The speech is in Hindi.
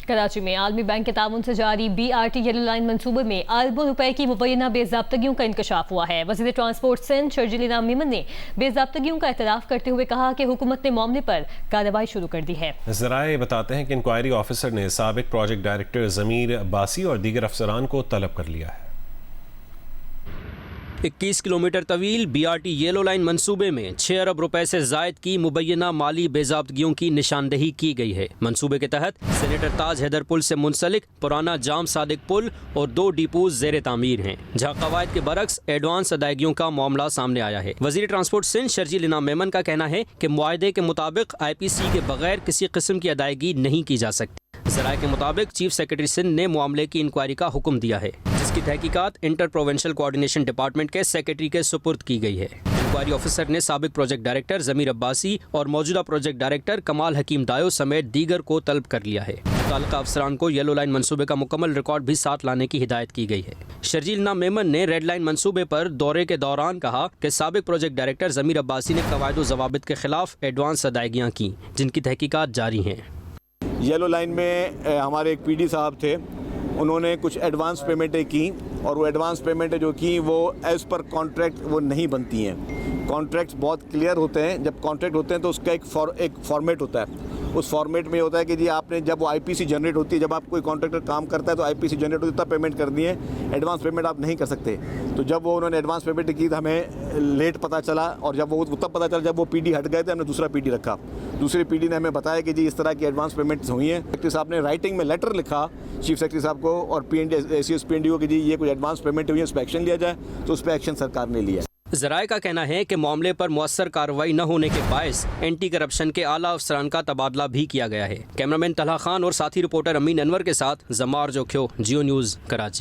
कराची में आलमी बैंक के ताउन से जारी BRT येलो लाइन मंसूबे में अरबों रुपए की मुबैना बेज़ाब्तगियों का इंकशाफ हुआ है। वज़ीर ट्रांसपोर्ट सिंध शर्जील इनाम मेमन ने बेज़ाब्तगियों का एतराफ़ करते हुए कहा कि हुकूमत ने मामले पर कार्रवाई शुरू कर दी है। ज़राए बताते हैं कि इंक्वायरी ऑफिसर ने साबिक प्रोजेक्ट डायरेक्टर ज़मीर अब्बासी और दीगर अफसरान को तलब कर लिया है। 21 किलोमीटर तवील BRT येलो लाइन मंसूबे में 6 अरब रुपए से जायद की मुबैना माली बेज़ाब्तगियों की निशानदेही की गई है। मंसूबे के तहत सेनेटर ताज हैदर पुल से मुंसलिक पुराना जाम सादिक पुल और 2 डिपोज ज़ेर तामीर हैं, जहाँ कवायद के बरक्स एडवांस अदायगियों का मामला सामने आया है। वज़ीर ट्रांसपोर्ट सिंध शर्जील इनाम मेमन का कहना है कि मुआहदे के मुताबिक IPC के बगैर किसी किस्म की अदायगी नहीं की जा सकती। ज़राए के मुताबिक चीफ सेक्रेटरी सिंध ने मामले की इंक्वायरी का हुक्म दिया है, जिसकी तहकीकात इंटर प्रोविंशियल कोऑर्डिनेशन डिपार्टमेंट के सेक्रेटरी के सुपुर्द की गई है। इंक्वायरी ऑफिसर ने साबिक प्रोजेक्ट डायरेक्टर ज़मीर अब्बासी और मौजूदा प्रोजेक्ट डायरेक्टर कमाल हकीम दायो समेत दीगर को तलब कर लिया है। मुतल्लिका अफसरान को येलो लाइन मंसूबे का मुकम्मल रिकॉर्ड भी साथ लाने की हिदायत की गई है। शर्जील इनाम मेमन ने रेड लाइन मंसूबे पर दौरे के दौरान कहा कि साबिक प्रोजेक्ट डायरेक्टर ज़मीर अब्बासी ने कवायद ज़वाबित के खिलाफ एडवांस अदायगियाँ की, जिनकी तहकीकात जारी हैं। येलो लाइन में हमारे एक PD साहब थे, उन्होंने कुछ एडवांस पेमेंटें की और वो एडवांस पेमेंटें जो की वो एज़ पर कॉन्ट्रैक्ट वो नहीं बनती हैं। कॉन्ट्रैक्ट्स बहुत क्लियर होते हैं। जब कॉन्ट्रैक्ट होते हैं तो उसका एक फॉर्मेट होता है। उस फॉर्मेट में होता है कि जी आपने जब वो IPC जनरेट होती है, जब आप कोई कॉन्ट्रैक्टर काम करता है तो IPC जनरेट होती है तब पेमेंट करनी है, एडवांस पेमेंट आप नहीं कर सकते। तो जब वो उन्होंने एडवांस पेमेंट की तो हमें लेट पता चला, और जब वो तब पता चला जब वो PD हट गए थे, हमने दूसरा PD रखा। दूसरे PD ने हमें बताया कि जी इस तरह की एडवांस पेमेंट्स हुई हैं। सेक्रेटरी साहब ने राइटिंग में लेटर लिखा चीफ सेक्रेटरी साहब को और ACS PND को कि जी ये कुछ एडवांस पेमेंट हुई है, उस पर एक्शन लिया जाए। तो उस पर एक्शन सरकार ने लिया। ज़राए का कहना है कि मामले पर मुअस्सर कार्रवाई न होने के बायस एंटी करप्शन के आला अफसरान का तबादला भी किया गया है। कैमरामैन तलहा खान और साथी रिपोर्टर अमीन अनवर के साथ जमार जोख्यो, जियो न्यूज़, कराची।